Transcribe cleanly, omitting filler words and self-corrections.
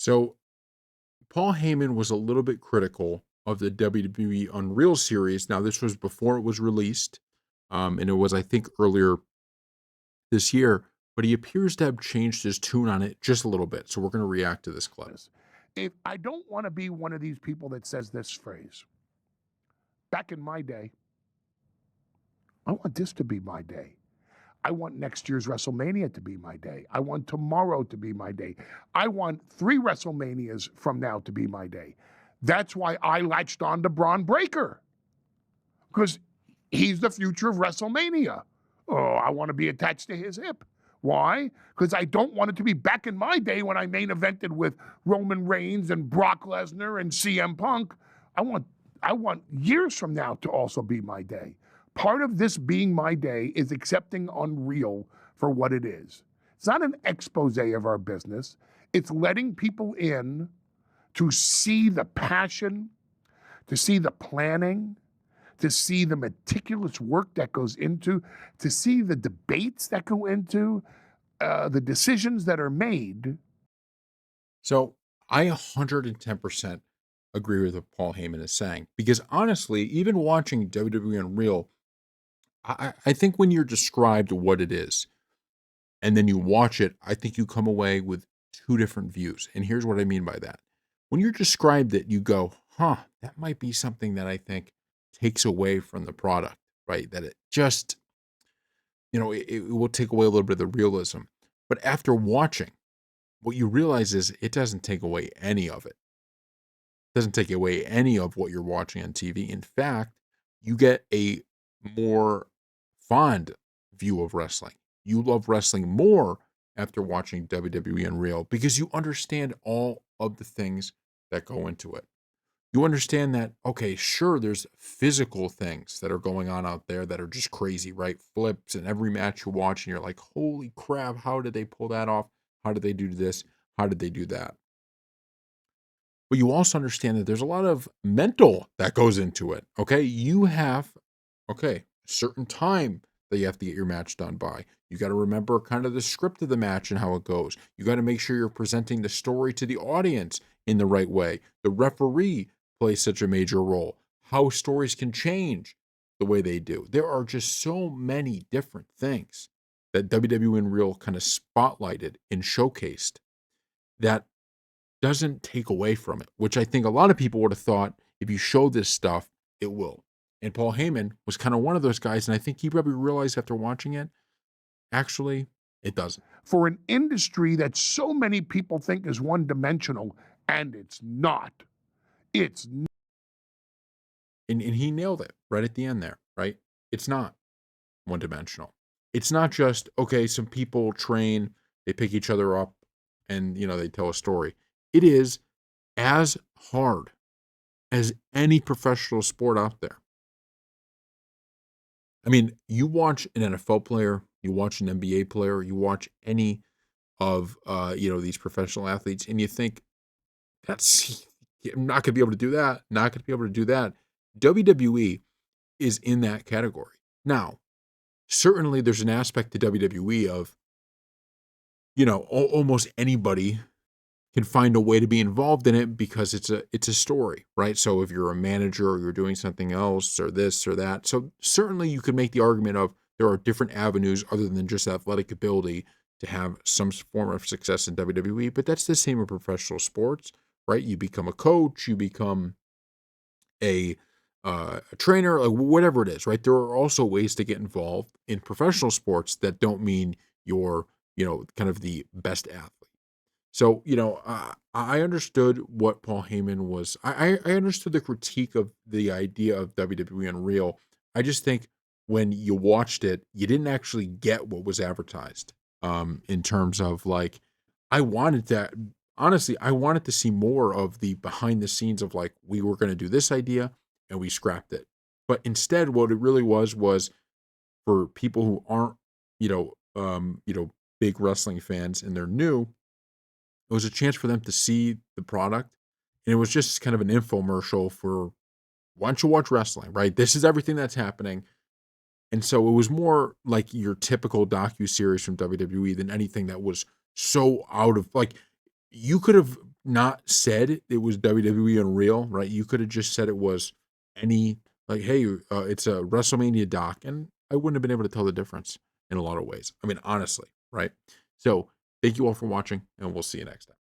So Paul Heyman was a little bit critical of the WWE Unreal series. Now, this was before it was released, and it was, I think, earlier this year, but he appears to have changed his tune on it just a little bit. So we're going to react to this clip. If I don't want to be one of these people that says this phrase, back in my day, I want this to be my day. I want next year's WrestleMania to be my day. I want tomorrow to be my day. I want 3 WrestleManias from now to be my day. That's why I latched on to Braun Breaker, because he's the future of WrestleMania. Oh, I want to be attached to his hip. Why? Because I don't want it to be back in my day when I main evented with Roman Reigns and Brock Lesnar and CM Punk. I want years from now to also be my day. Part of this being my day is accepting Unreal for what it is. It's not an expose of our business. It's letting people in to see the passion, to see the planning, to see the meticulous work that goes into, to see the debates that go into, the decisions that are made. So I 110% agree with what Paul Heyman is saying because honestly, even watching WWE Unreal, I think when you're described what it is and then you watch it, I think you come away with two different views. And here's what I mean by that. When you're described it, you go, that might be something that I think takes away from the product, right? That it just, it will take away a little bit of the realism. But after watching, what you realize is it doesn't take away any of it. It doesn't take away any of what you're watching on TV. In fact, you get a more fond view of wrestling. You love wrestling more after watching WWE Unreal because you understand all of the things that go into it. You understand that, okay, sure, there's physical things that are going on out there that are just crazy, right? Flips and every match you watch, and you're like, holy crap, how did they pull that off? How did they do this? How did they do that? But you also understand that there's a lot of mental that goes into it. Okay. You have, a certain time that you have to get your match done by. You got to remember kind of the script of the match and how it goes. You got to make sure you're presenting the story to the audience in the right way. The referee plays such a major role. How stories can change the way they do. There are just so many different things that WWE Unreal kind of spotlighted and showcased that doesn't take away from it, which I think a lot of people would have thought if you show this stuff, it will. And Paul Heyman was kind of one of those guys, and I think he probably realized after watching it, actually, it doesn't. For an industry that so many people think is one-dimensional, and it's not. It's not. And he nailed it right at the end there, right? It's not one-dimensional. It's not just, okay, some people train, they pick each other up, and, they tell a story. It is as hard as any professional sport out there. I mean, you watch an NFL player, you watch an NBA player, you watch any of these professional athletes, and you think that's I'm not gonna be able to do that, not gonna be able to do that. WWE is in that category. Now, certainly there's an aspect to WWE of, almost anybody can find a way to be involved in it because it's a story, right? So if you're a manager or you're doing something else or this or that, so certainly you could make the argument of there are different avenues other than just athletic ability to have some form of success in WWE, but that's the same in professional sports, right? You become a coach, you become a trainer, like whatever it is, right? There are also ways to get involved in professional sports that don't mean you're, kind of the best athlete. So, I understood what Paul Heyman was. I understood the critique of the idea of WWE Unreal. I just think when you watched it, you didn't actually get what was advertised. In terms of like, I wanted that. Honestly, I wanted to see more of the behind the scenes of like we were going to do this idea and we scrapped it. But instead, what it really was for people who aren't, big wrestling fans and they're new, it was a chance for them to see the product, and it was just kind of an infomercial for, "Why don't you watch wrestling?" Right? This is everything that's happening, and so it was more like your typical docuseries from WWE than anything that was so out of like, you could have not said it was WWE Unreal, right? You could have just said it was any, like, hey, it's a WrestleMania doc, and I wouldn't have been able to tell the difference in a lot of ways. I mean, honestly, right? So thank you all for watching, and we'll see you next time.